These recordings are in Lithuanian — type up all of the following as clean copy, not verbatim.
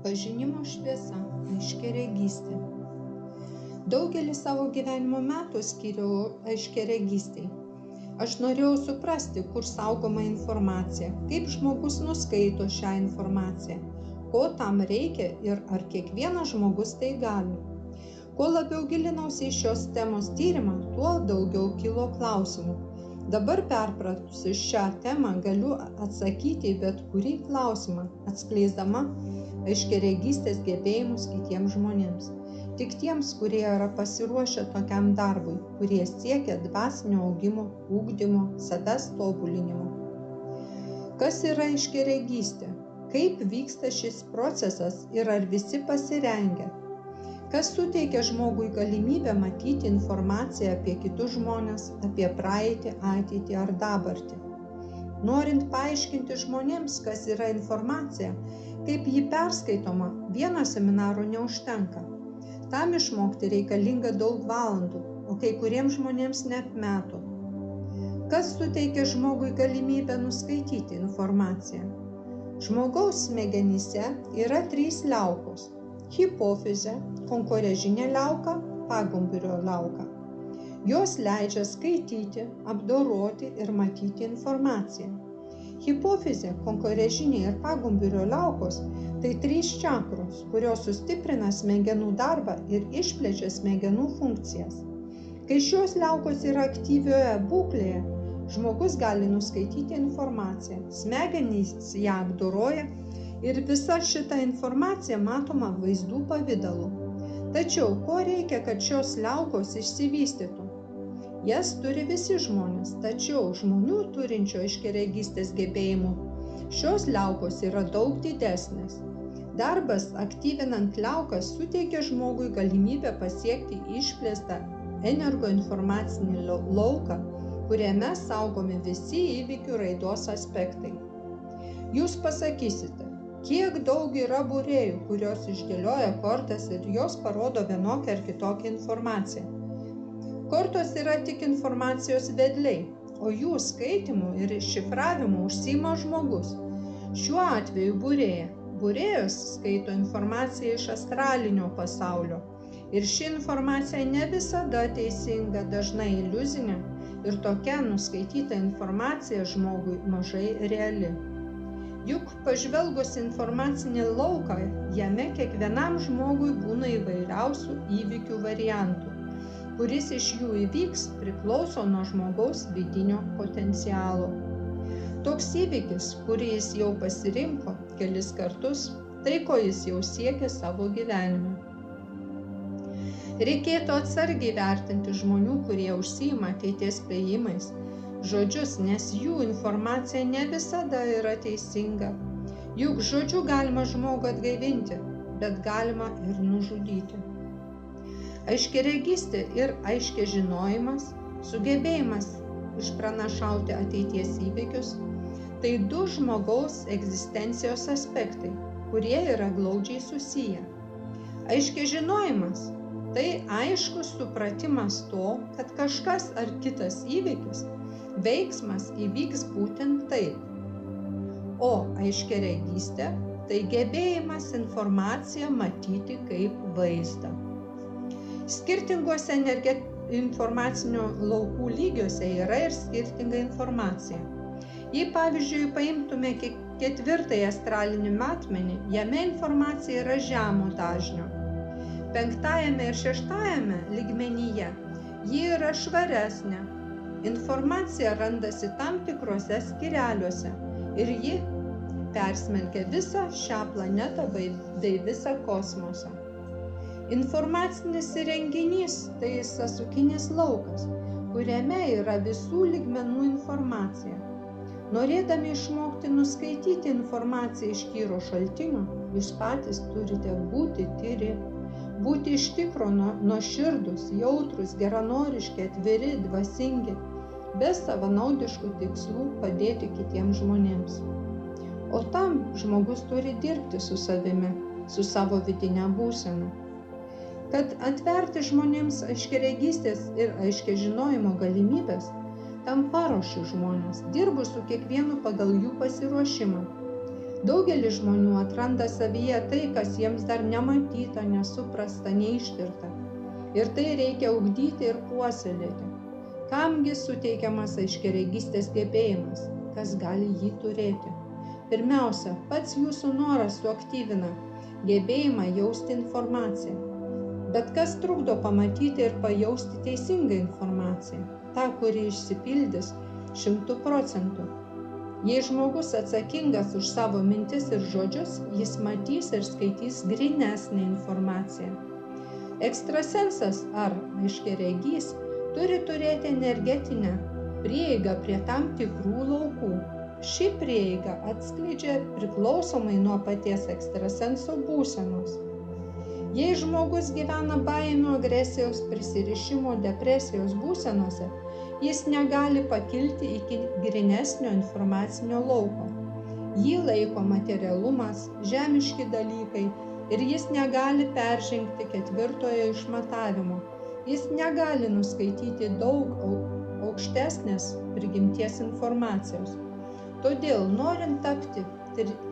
pažinimo šviesa, aiškiaregystė. Daugelį savo gyvenimo metų skyriau aiškiaregystei. Aš norėjau suprasti, kur saugoma informacija, kaip žmogus nuskaito šią informaciją, ko tam reikia ir ar kiekvienas žmogus tai gali. Kuo labiau gilinausi į šios temos tyrimą, tuo daugiau kilo klausimų. Dabar perpratusi šią temą galiu atsakyti į bet kurį klausimą, atskleisdama aiškiaregystės gebėjimus kitiems žmonėms. Tik tiems, kurie yra pasiruošę tokiam darbui, kurie siekia dvasinio augimo, ugdymo, savęs tobulinimo. Kas yra aiškiaregystė? Kaip vyksta šis procesas ir ar visi pasirengę? Kas suteikia žmogui galimybę matyti informaciją apie kitus žmones, apie praeitį, ateitį ar dabartį? Norint paaiškinti žmonėms, kas yra informacija, kaip ji perskaitoma, vieno seminaro neužtenka. Tam išmokti reikalinga daug valandų, o kai kuriems žmonėms net metų. Kas suteikia žmogui galimybę nuskaityti informaciją? Žmogaus smegenyse yra 3 liaukos: hipofizė, konkorežinė liauka, pagumburio liauka. Jos leidžia skaityti, apdoroti ir matyti informaciją. Hipofizė, konkorežinė ir pagumburio liaukos – tai 3 čakros, kurios sustiprina smegenų darbą ir išplečia smegenų funkcijas. Kai šios liaukos yra aktyvioje būklėje, žmogus gali nuskaityti informaciją, smegenys ją apdoroja ir visa šita informacija matoma vaizdų pavidalu. Tačiau, ko reikia, kad šios liaukos išsivystytų? Jas turi visi žmonės, tačiau žmonių turinčio aiškiaregystės gebėjimų šios liaukos yra daug didesnės. Darbas aktyvinant liaukas suteikia žmogui galimybę pasiekti išplėstą energoinformacinį lauką, kuriame saugomi visi įvykių raidos aspektai. Jūs pasakysite, kiek daug yra būrėjų, kurios išdėlioja kortas ir jos parodo vienokią ar kitokią informaciją. Kortos yra tik informacijos vedliai, o jų skaitimu ir šifravimu užsiima žmogus. Šiuo atveju būrėja. Būrėjos skaito informaciją iš astralinio pasaulio. Ir ši informacija ne visada teisinga, dažnai iliuzinė ir tokia nuskaityta informacija žmogui mažai reali. Juk pažvelgus informacinį lauką, jame kiekvienam žmogui būna įvairiausių įvykių variantų. Kuris iš jų įvyks, priklauso nuo žmogaus vidinio potencialo. Toks įvykis, kurį jis jau pasirinko kelis kartus, tai ko jis jau siekia savo gyvenime. Reikėtų atsargiai vertinti žmonių, kurie užsiima ateities spėjimais, žodžius, nes jų informacija ne visada yra teisinga. Juk žodžiu galima žmogų atgaivinti, bet galima ir nužudyti. Aiškiaregystė ir aiškiažinojimas, sugebėjimas išpranašauti ateities įvykius – tai 2 žmogaus egzistencijos aspektai, kurie yra glaudžiai susiję. Aiškiažinojimas – tai aiškus supratimas to, kad kažkas ar kitas įvykis, veiksmas įvyks būtent taip. O aiškiaregystė – tai gebėjimas informaciją matyti kaip vaizdą. Skirtinguose informacinių laukų lygiuose yra ir skirtinga informacija. Jei pavyzdžiui paimtume 4 astralinį matmenį, jame informacija yra žemo dažnio. 5 ir 6 lygmenyje ji yra švaresnė. Informacija randasi tam tikrose skyreliuose ir ji persmelkia visą šią planetą bei visą kosmosą. Informacinis įrenginys – tai sąsukinis laukas, kuriame yra visų lygmenų informacija. Norėdami išmokti nuskaityti informaciją iš tyro šaltinio, jūs patys turite būti tyri, būti iš tikro nuoširdūs, jautrūs, geranoriški, atviri, dvasingi, be savanaudiškų tikslų padėti kitiems žmonėms. O tam žmogus turi dirbti su savimi, su savo vidine būsena. Kad atverti žmonėms aiškiaregystės ir aiškiažinojimo galimybės, tam paruošiu žmonės, dirbu su kiekvienu pagal jų pasiruošimą. Daugelis žmonių atranda savyje tai, kas jiems dar nematyta, nesuprasta, neištirta. Ir tai reikia ugdyti ir puoselėti. Kamgi suteikiamas aiškiaregystės gebėjimas, kas gali jį turėti? Pirmiausia, pats jūsų noras suaktyvina gebėjimą jausti informaciją. Bet kas trukdo pamatyti ir pajausti teisingą informaciją, tą, kuri išsipildys 100%. Jei žmogus atsakingas už savo mintis ir žodžius, jis matys ir skaitys grynesnę informaciją. Ekstrasensas ar aiškiaregys turi turėti energetinę prieigą prie tam tikrų laukų. Ši prieiga atskleidžia priklausomai nuo paties ekstrasenso būsenos. Jei žmogus gyvena baimių, agresijos, prisirišimo, depresijos būsenose, jis negali pakilti iki grynesnio informacinio lauko. Jį laiko materialumas, žemiški dalykai ir jis negali peržengti 4 išmatavimo. Jis negali nuskaityti daug aukštesnės prigimties informacijos. Todėl, norint tapti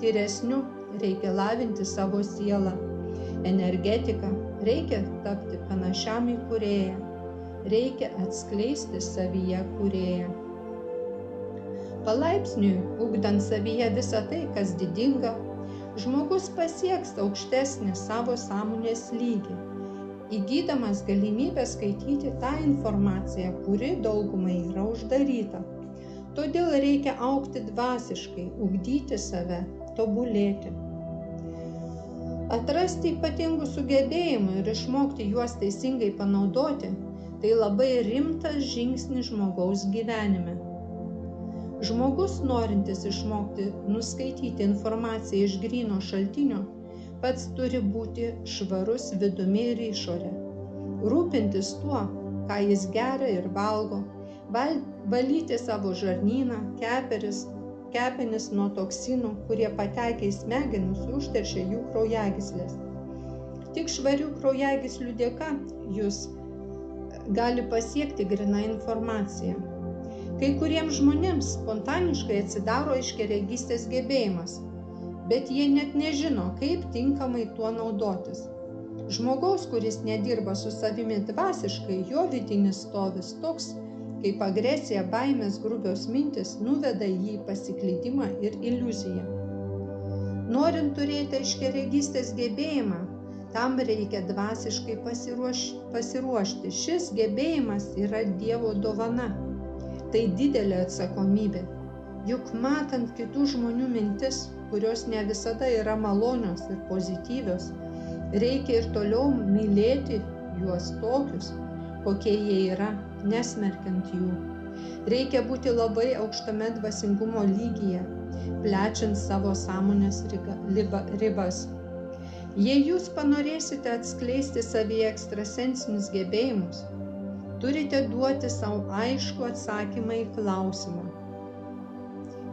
tyresniu, reikia lavinti savo sielą. Energetiką reikia tapti panašiam į kūrėją. Reikia atskleisti savyje kūrėją. Palaipsniui, ugdant savyje visą tai, kas didinga, žmogus pasieks aukštesnį savo sąmonės lygį, įgydamas galimybę skaityti tą informaciją, kuri daugumai yra uždaryta. Todėl reikia augti dvasiškai, ugdyti save, tobulėti. Atrasti ypatingų sugebėjimų ir išmokti juos teisingai panaudoti – tai labai rimtas žingsnis žmogaus gyvenime. Žmogus, norintis išmokti nuskaityti informaciją iš gryno šaltinio, pats turi būti švarus vidumi ir išore. Rūpintis tuo, ką jis geria ir valgo, valyti savo žarnyną, kepenis nuo toksinų, kurie patekę į smegenis užteršia jų kraujagyslės. Tik švarių kraujagyslių dėka jūs gali pasiekti gryną informaciją. Kai kuriems žmonėms spontaniškai atsidaro aiškiaregystės gebėjimas, bet jie net nežino, kaip tinkamai tuo naudotis. Žmogaus, kuris nedirba su savimi dvasiškai, jo vidinis stovis toks, kaip agresija, baimės, grubios mintis, nuveda jį į pasiklydimą ir iliuziją. Norint turėti aiškiaregystės gebėjimą, tam reikia dvasiškai pasiruošti. Šis gebėjimas yra Dievo dovana. Tai didelė atsakomybė. Juk matant kitų žmonių mintis, kurios ne visada yra malonios ir pozityvios, reikia ir toliau mylėti juos tokius, kokie jie yra, nesmerkiant jų. Reikia būti labai aukštame dvasingumo lygyje, plečiant savo sąmonės ribas. Jei jūs panorėsite atskleisti savyje ekstrasensinius gebėjimus, turite duoti savo aiškų atsakymą į klausimą: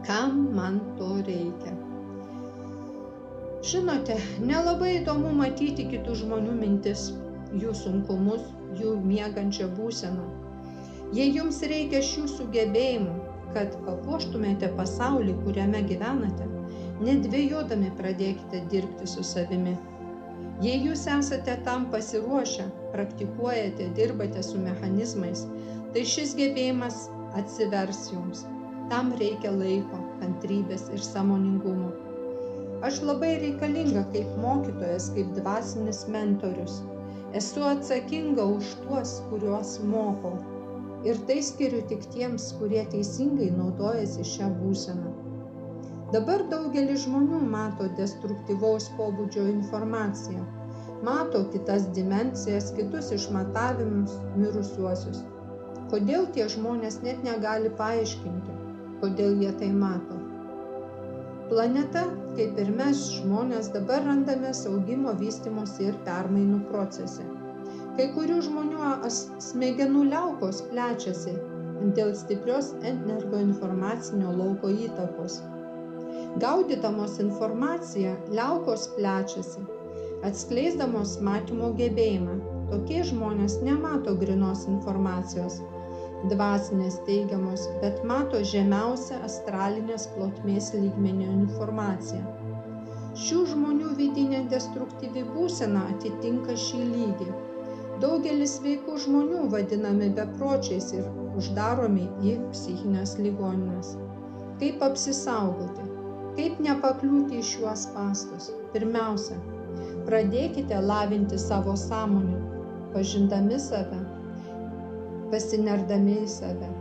kam man to reikia? Žinote, nelabai įdomu matyti kitų žmonių mintis, jų sunkumus, jų miegančią būseną. Jei jums reikia šių sugebėjimų, kad papuoštumėte pasaulį, kuriame gyvenate, nedvejodami pradėkite dirbti su savimi. Jei jūs esate tam pasiruošę, praktikuojate, dirbate su mechanizmais, tai šis gebėjimas atsivers jums. Tam reikia laiko, kantrybės ir sąmoningumo. Aš labai reikalinga kaip mokytojas, kaip dvasinis mentorius. Esu atsakinga už tuos, kuriuos mokau. Ir tai skiriu tik tiems, kurie teisingai naudojasi šią būseną. Dabar daugelis žmonių mato destruktyvaus pobūdžio informaciją, mato kitas dimensijas, kitus išmatavimus, mirusiuosius. Kodėl tie žmonės net negali paaiškinti, kodėl jie tai mato? Planeta, kaip ir mes žmonės, dabar randamės augimo, vystymosi ir permainų procese. Kai kurių žmonių smegenų liaukos plečiasi dėl stiprios energoinformacinio lauko įtakos. Gaudydamos informaciją, liaukos plečiasi, atskleisdamos matymo gebėjimą. Tokie žmonės nemato grynos informacijos, dvasinės teigiamos, bet mato žemiausią astralinės plotmės lygmenio informaciją. Šių žmonių vidinė destruktyvi būsena atitinka šį lygį. Daugelis sveikų žmonių vadinami bepročiais ir uždaromi į psichinės ligonines. Kaip apsisaugoti? Kaip nepakliūti į šiuos spąstus? Pirmiausia, pradėkite lavinti savo sąmonę, pažindami save, pasinerdami į save.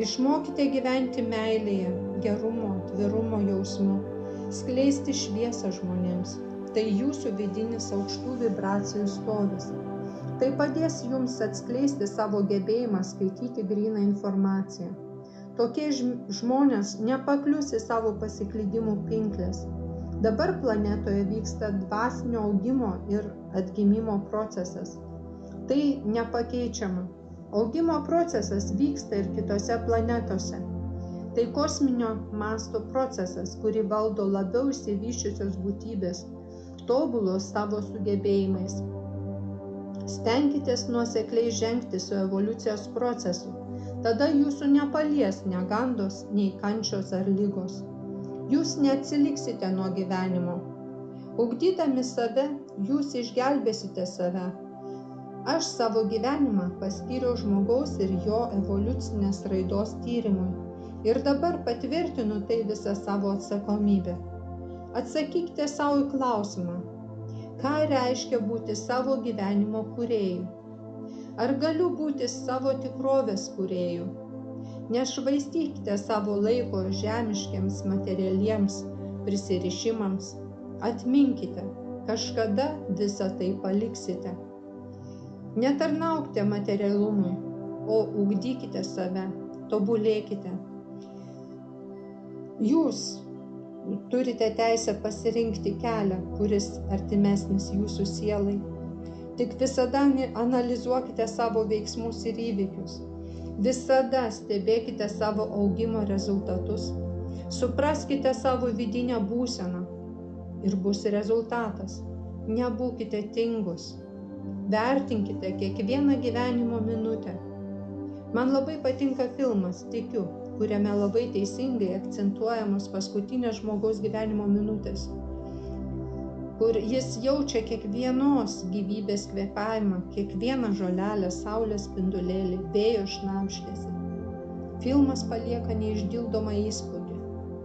Išmokite gyventi meilėje, gerumo, atvirumo jausmu, skleisti šviesą žmonėms. Tai jūsų vidinis aukštų vibracijų stovis. Tai padės jums atskleisti savo gebėjimą skaityti gryną informaciją. Tokie žmonės nepaklius į savo pasiklydimų pinkles. Dabar planetoje vyksta dvasinio augimo ir atgimimo procesas. Tai nepakeičiama. Augimo procesas vyksta ir kitose planetose. Tai kosminio masto procesas, kurį valdo labiau išsivysčiusios būtybės, tobulos savo sugebėjimais. Stenkitės nuosekliai žengti su evoliucijos procesu. Tada jūsų nepalies negandos, nei kančios ar lygos. Jūs neatsiliksite nuo gyvenimo. Ugdydami save, jūs išgelbėsite save. Aš savo gyvenimą paskyriau žmogaus ir jo evoliucinės raidos tyrimui. Ir dabar patvirtinu tai visą savo atsakomybę. Atsakykite savo į klausimą, ką reiškia būti savo gyvenimo kūrėju? Ar galiu būti savo tikrovės kūrėju? Nešvaistykite savo laiko žemiškiams materialiems prisirišimams. Atminkite, kažkada visą tai paliksite. Netarnaukite materialumui, o ugdykite save, tobulėkite. Jūs turite teisę pasirinkti kelią, kuris artimesnis jūsų sielai. Tik visada analizuokite savo veiksmus ir įvykius. Visada stebėkite savo augimo rezultatus. Supraskite savo vidinę būseną ir bus rezultatas. Nebūkite tingus. Vertinkite kiekvieną gyvenimo minutę. Man labai patinka filmas Tikiu, kuriame labai teisingai akcentuojamos paskutinės žmogaus gyvenimo minutės, kur jis jaučia kiekvienos gyvybės kvėpavimą, kiekvieną žolelę, saulės spindulėlį, vėjo šnabždesį. Filmas palieka neišdildomą įspūdį.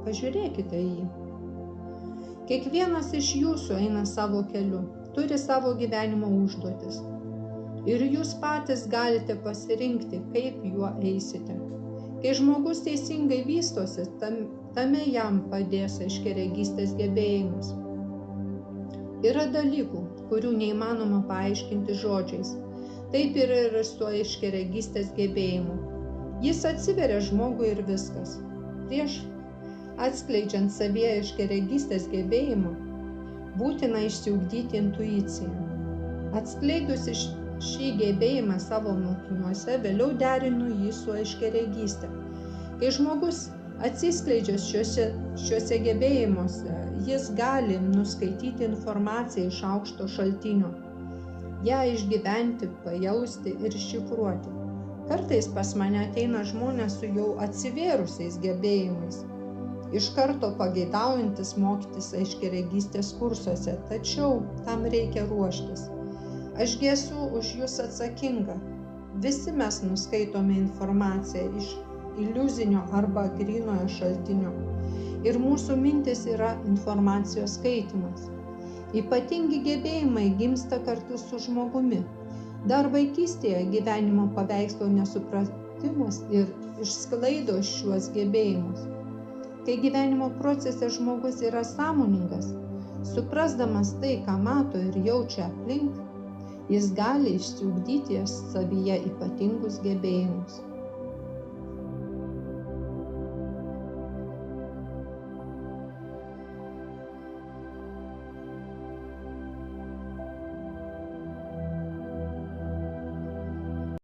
Pažiūrėkite į jį. Kiekvienas iš jūsų eina savo keliu, turi savo gyvenimo užduotis. Ir jūs patys galite pasirinkti, kaip juo eisite. Kai žmogus teisingai vystosi, tame jam padės aiškiaregystės gebėjimas. Yra dalykų, kurių neįmanoma paaiškinti žodžiais. Taip yra ir su aiškiaregystės gebėjimu. Jis atsiveria žmogui ir viskas. Prieš atskleidžiant savyje aiškiaregystės gebėjimą, būtina išsiugdyti intuiciją. Atskleidusi šį gebėjimą savo mokiniuose, vėliau derinu jį su aiškiaregyste. Kai žmogus atsiskleidžia šiuose gebėjimuose, jis gali nuskaityti informaciją iš aukšto šaltinio, ją išgyventi, pajausti ir šifruoti. Kartais pas mane ateina žmonės su jau atsivėrusiais gebėjimais, iš karto pageidaujantis mokytis aiškiaregystės kursuose, tačiau tam reikia ruoštis. Ašgi esu už jūs atsakinga. Visi mes nuskaitome informaciją iš iliuzinio arba grynojo šaltinio. Ir mūsų mintis yra informacijos skaitymas. Ypatingi gebėjimai gimsta kartu su žmogumi. Dar vaikystėje gyvenimo paveikslo nesupratimas ir išsklaido šiuos gebėjimus. Kai gyvenimo procese žmogus yra sąmoningas, suprasdamas tai, ką mato ir jaučia aplink, jis gali išsiugdyti savyje ypatingus gebėjimus.